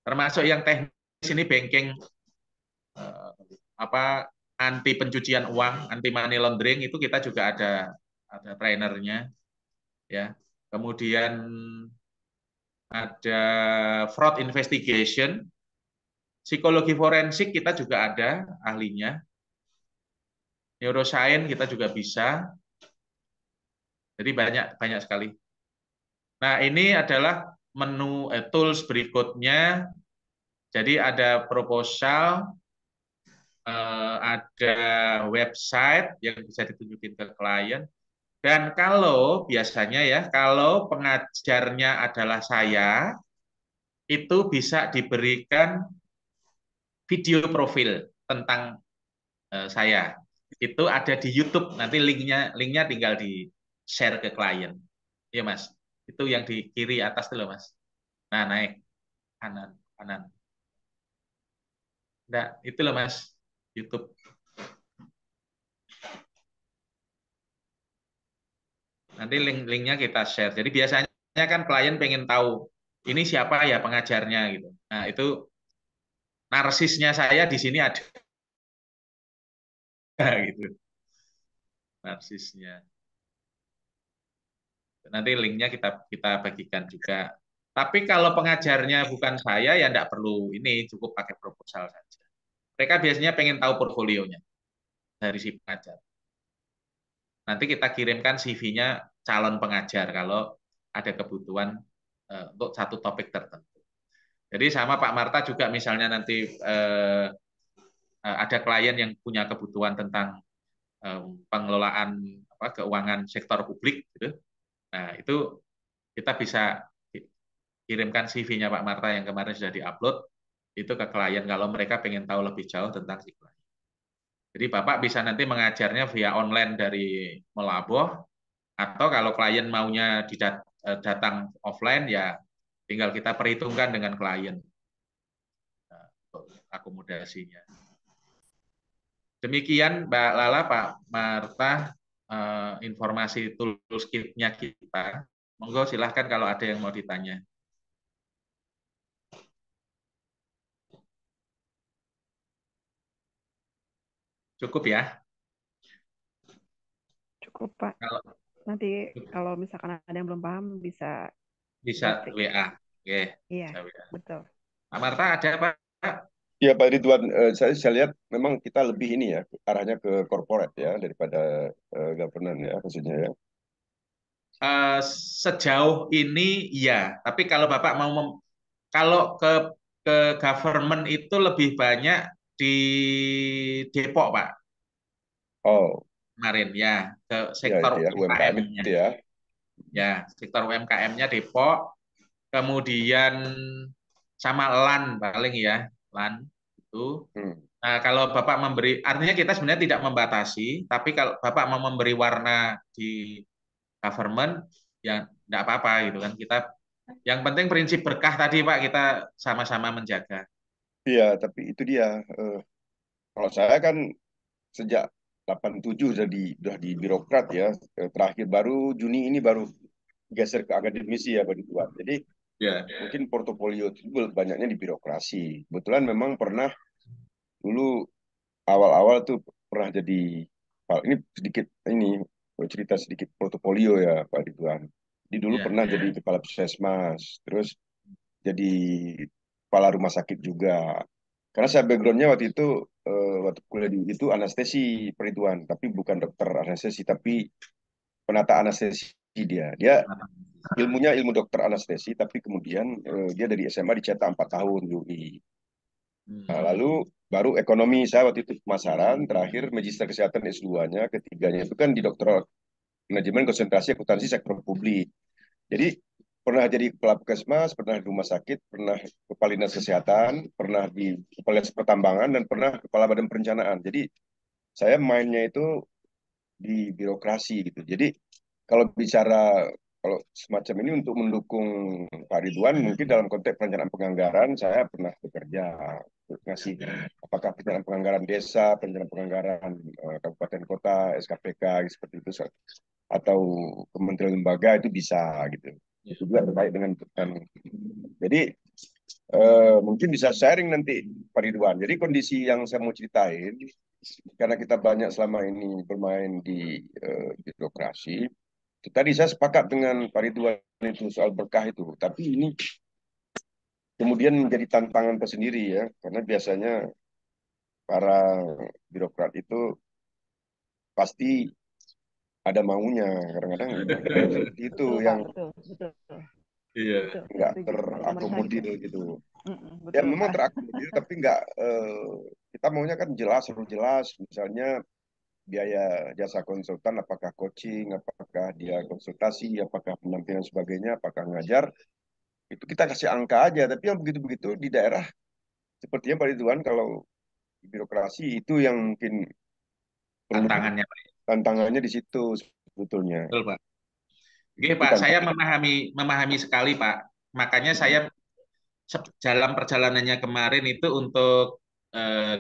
Termasuk yang teknis ini banking apa anti pencucian uang, anti money laundering itu kita juga ada trainernya ya. Kemudian ada fraud investigation, psikologi forensik kita juga ada ahlinya, neuroscience kita juga bisa. Jadi banyak banyak sekali. Nah, ini adalah menu tools berikutnya. Jadi ada proposal, ada website yang bisa ditunjukin ke klien. Dan kalau biasanya ya, kalau pengajarnya adalah saya, itu bisa diberikan video profil tentang saya. Itu ada di YouTube. Nanti linknya tinggal di share ke klien. Iya Mas. Itu yang di kiri atas itu loh Mas. Nah naik kanan kanan. Nah itu loh Mas YouTube. Nanti linknya kita share. Jadi biasanya kan klien pengen tahu ini siapa ya pengajarnya gitu. Nah itu narsisnya saya di sini ada gitu. Narsisnya. Nanti linknya kita kita bagikan juga. Tapi kalau pengajarnya bukan saya ya enggak perlu ini, cukup pakai proposal saja. Mereka biasanya pengen tahu portfolionya dari si pengajar. Nanti kita kirimkan CV-nya calon pengajar kalau ada kebutuhan untuk satu topik tertentu. Jadi sama Pak Marta juga misalnya nanti ada klien yang punya kebutuhan tentang pengelolaan keuangan sektor publik gitu. Nah, itu kita bisa kirimkan CV-nya Pak Marta yang kemarin sudah diupload itu ke klien kalau mereka pengen tahu lebih jauh tentang si klien. Jadi Bapak bisa nanti mengajarnya via online dari Melaboh, atau kalau klien maunya datang offline ya tinggal kita perhitungkan dengan klien untuk akomodasinya. Demikian Mbak Lala, Pak Marta, informasi tools kit-nya kita. Monggo silahkan kalau ada yang mau ditanya. Cukup ya? Cukup, Pak. Kalau Nanti kalau misalkan ada yang belum paham bisa bisa briefing. WA. Oke, Iya, bisa WA. betul. Pak Marta ada Pak? Ya Pak Ridwan, saya lihat memang kita lebih ini ya, arahnya ke corporate ya, daripada governance ya, maksudnya ya. Sejauh ini ya, tapi kalau Bapak mau kalau ke government itu lebih banyak di Depok, Pak, Oh, kemarin ya, ke ya sektor itu ya, UMKM UMKM-nya. itu ya. Ya, sektor UMKM-nya Depok, kemudian sama LAN paling ya, LAN itu. Hmm. Nah, kalau Bapak memberi, artinya kita sebenarnya tidak membatasi, tapi kalau Bapak mau memberi warna di government, ya tidak apa-apa gitu kan. Kita, yang penting prinsip berkah tadi Pak, kita sama-sama menjaga. Iya, tapi itu dia. eh, Kalau saya kan sejak 87 udah di birokrat ya. Terakhir baru Juni ini baru geser ke akademisi ya Pak Ridwan. Jadi Ya. mungkin portofolio itu banyaknya di birokrasi. Kebetulan memang pernah dulu awal-awal tuh pernah jadi ini sedikit ini cerita sedikit portofolio ya Pak Ridwan. Jadi dulu Ya. pernah jadi kepala puskesmas, terus jadi kepala rumah sakit juga. Karena saya backgroundnya waktu itu waktu kuliah di itu anestesi Pak Ridwan, tapi bukan dokter anestesi, tapi penata anestesi dia. Dia ilmunya ilmu dokter anestesi, tapi kemudian dia dari SMA dicetak 4 tahun UI. Nah, Hmm. lalu baru ekonomi saya waktu itu pemasaran, terakhir magister kesehatan S2-nya, ketiganya itu kan di dokter manajemen konsentrasi akuntansi sektor publik. Jadi pernah jadi kepala puskesmas, pernah di rumah sakit, pernah kepala dinas kesehatan, pernah di kepala dinas pertambangan, dan pernah kepala badan perencanaan. Jadi saya mainnya itu di birokrasi gitu. Jadi kalau bicara kalau semacam ini untuk mendukung Pak Ridwan, mungkin dalam konteks perencanaan penganggaran saya pernah bekerja ngasih apakah perencanaan penganggaran desa, perencanaan penganggaran kabupaten kota, SKPK seperti itu atau kementerian lembaga itu bisa gitu. Ya. Itu juga terkait dengan jadi Mungkin bisa sharing nanti Pak Ridwan. Jadi kondisi yang saya mau ceritain, karena kita banyak selama ini bermain di birokrasi, tadi saya sepakat dengan Pak Ridwan itu soal berkah itu. Tapi ini kemudian menjadi tantangan tersendiri ya, karena biasanya para birokrat itu pasti ada maunya. Kadang-kadang seperti itu Betul Pak, yang betul, betul, Iya. betul. Saya nggak setuju. Kalau mereka gitu. terakomodir gitu. Ya Betul memang Pak. terakomodir, tapi nggak kita maunya kan jelas, harus jelas. Misalnya biaya jasa konsultan, apakah coaching, apakah dia konsultasi, apakah pendampingan sebagainya, apakah ngajar, itu kita kasih angka aja. Tapi yang begitu-begitu di daerah, sepertinya Pak Ridwan, kalau di birokrasi itu yang mungkin perlu Tantangannya, Pak. tantangannya di situ sebetulnya. Betul, Pak. Oke, Itu Pak, saya tantangan. memahami sekali, Pak. Makanya saya dalam perjalanannya kemarin itu untuk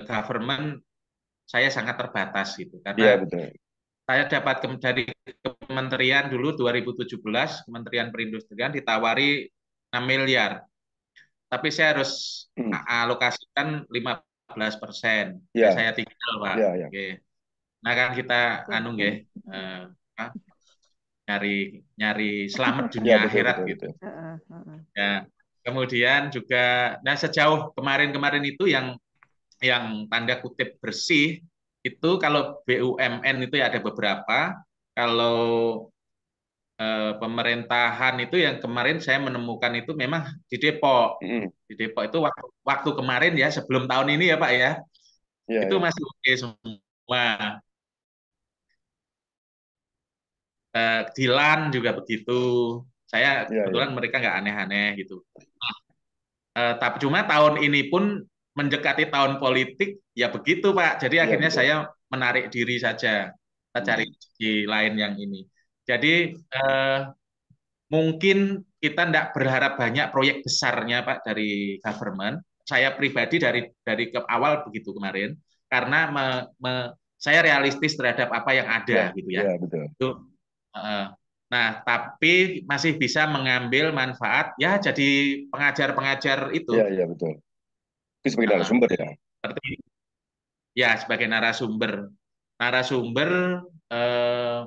government saya sangat terbatas gitu. Iya Karena betul. saya dapat dari kementerian dulu 2017, Kementerian Perindustrian ditawari 6 miliar. Tapi saya harus Hmm. alokasikan 15%. Ya, Ya, saya tinggal, Pak. ya, ya. Oke. Nah, kan kita Betul, nggih, betul. apa, nyari nyari selamat Ya dunia betul akhirat betul gitu. betul. Heeh, heeh. Ya. Kemudian juga, nah sejauh kemarin-kemarin itu yang tanda kutip bersih itu kalau BUMN itu ya ada beberapa. Kalau pemerintahan itu yang kemarin saya menemukan itu memang di Depok. Hmm. Di Depok itu waktu kemarin ya sebelum tahun ini ya Pak ya, Ya itu ya masih oke semua. Dilan juga begitu. Saya ya ya kebetulan mereka nggak aneh-aneh gitu. Tapi cuma tahun ini pun mendekati tahun politik, ya begitu Pak. Jadi ya akhirnya betul. saya menarik diri saja. Kita cari Hmm. di lain yang ini. Jadi mungkin kita tidak berharap banyak proyek besarnya Pak dari government. Saya pribadi dari ke awal begitu kemarin, karena saya realistis terhadap apa yang Ya ada gitu ya. ya betul. Itu, eh, nah, tapi masih bisa mengambil manfaat ya jadi pengajar-pengajar Ya itu. ya betul. Itu sebagai Eh, narasumber ya. seperti ya sebagai narasumber. Narasumber eh,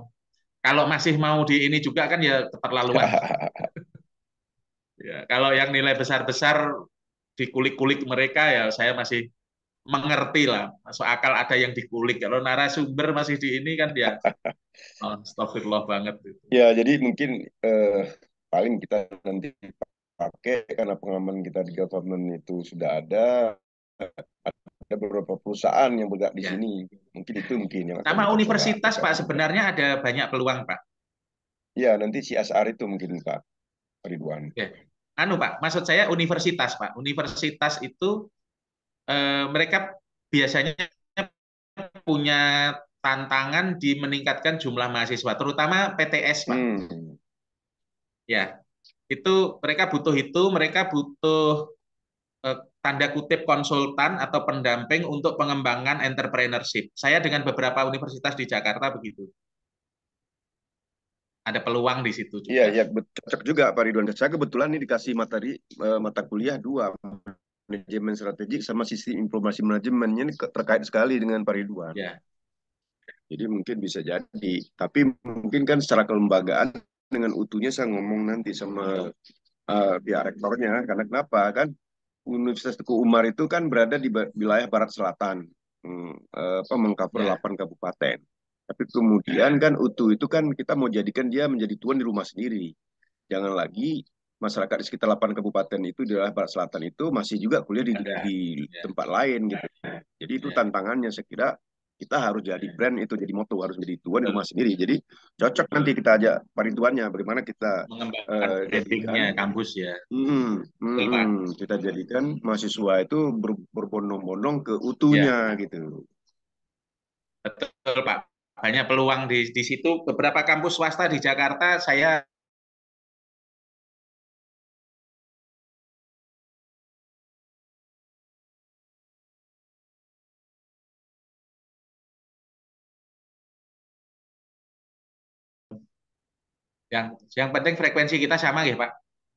kalau masih mau di ini juga kan ya keterlaluan. Ya, kalau yang nilai besar-besar dikulik-kulik mereka ya saya masih mengerti lah. Masuk akal ada yang dikulik. Kalau narasumber masih di ini kan ya oh, astagfirullah banget itu. Ya jadi mungkin eh, paling kita nanti pakai karena pengalaman kita di government itu sudah ada beberapa perusahaan yang bergerak di Ya. sini. Mungkin yang akan Sama kita coba universitas Pak aplikasikan. sebenarnya ada banyak peluang Pak. Ya nanti CSR itu mungkin Pak Ridwan. Ya. Anu Pak, maksud saya universitas Pak. Universitas itu mereka biasanya punya tantangan di meningkatkan jumlah mahasiswa, terutama PTS Pak. Hmm. Ya, mereka butuh tanda kutip konsultan atau pendamping untuk pengembangan entrepreneurship. Saya dengan beberapa universitas di Jakarta begitu. Ada peluang di situ Iya, juga. ya, cocok juga Pak Ridwan. Saya kebetulan ini dikasih materi mata kuliah dua, manajemen strategik sama sistem informasi manajemennya ini terkait sekali dengan Pak Ridwan. Ya, Jadi mungkin bisa jadi. Tapi mungkin kan secara kelembagaan dengan utuhnya saya ngomong nanti sama pihak rektornya. Karena kenapa? Kan Universitas Teguh Umar itu kan berada di wilayah Barat Selatan, mengcover ya, 8 kabupaten. Tapi kemudian kan UTU itu kan kita mau jadikan dia menjadi tuan di rumah sendiri. Jangan lagi masyarakat di sekitar 8 kabupaten itu di wilayah Barat Selatan itu masih juga kuliah ada. di Ya, tempat lain gitu. Jadi itu ya, tantangannya saya kira kita harus jadi brand itu jadi moto harus jadi tuan di rumah betul, sendiri. Jadi cocok nanti betul. kita ajak parituannya bagaimana kita Mengembangkan jadikan brandingnya kampus ya, betul Pak. kita jadikan mahasiswa itu berbondong-bondong ke Ya, utuhnya gitu. betul Pak. Banyak peluang di situ. Beberapa kampus swasta di Jakarta saya yang penting frekuensi kita sama ya Pak.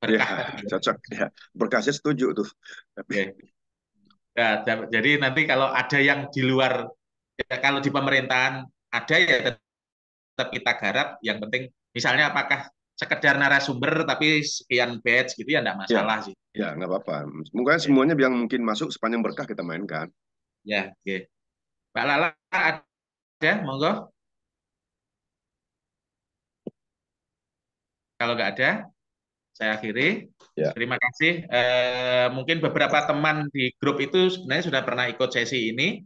Ya, berkah tadi. cocok. Ya, berkasnya setuju tuh. Tapi Ya. Ya, jadi nanti kalau ada yang di luar, ya, kalau di pemerintahan ada ya tetap kita garap. Yang penting misalnya apakah sekedar narasumber tapi sekian batch gitu ya enggak ya, masalah sih. ya nggak apa-apa. Mungkin Oke. semuanya yang mungkin masuk sepanjang berkah kita mainkan. Ya, oke. Mbak Lala ada, monggo. Kalau nggak ada, saya akhiri. Ya, Terima kasih. Mungkin beberapa teman di grup itu sebenarnya sudah pernah ikut sesi ini,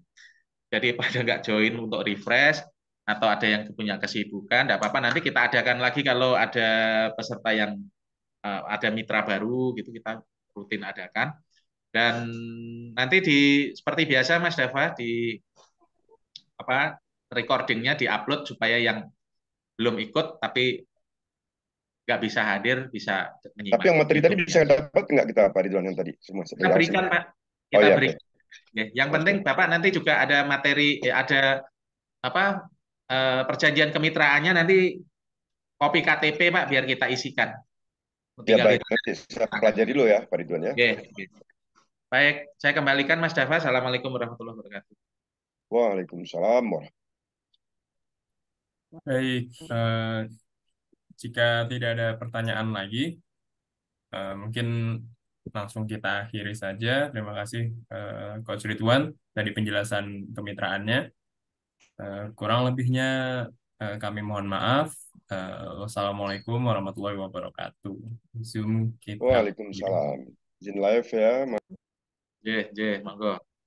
jadi pada nggak join untuk refresh atau ada yang punya kesibukan, nggak apa-apa. Nanti kita adakan lagi kalau ada peserta yang ada mitra baru gitu kita rutin adakan. Dan nanti seperti biasa Mas Dava di apa recordingnya diupload supaya yang belum ikut tapi nggak bisa hadir bisa tapi menyimak yang materi tadi gitu. bisa dapat nggak kita Pak Ridwan yang tadi semua Kita langsung? berikan Pak, Oh kita ya, oke. berikan. Ya, yang penting Oke. Bapak nanti juga ada materi, ada apa perjanjian kemitraannya nanti kopi KTP Pak biar kita isikan. Ya Tinggal baik, kita. nanti saya pelajari dulu ya Pak Ridwan ya. Oke, oke. Baik, saya kembalikan Mas Dava. Assalamualaikum warahmatullahi wabarakatuh. Waalaikumsalam. Baik, jika tidak ada pertanyaan lagi, mungkin langsung kita akhiri saja. Terima kasih Coach Ridwan dari penjelasan kemitraannya. Kurang lebihnya kami mohon maaf. Wassalamualaikum warahmatullahi wabarakatuh. Zoom kita. Waalaikumsalam. Izin live ya. Monggo.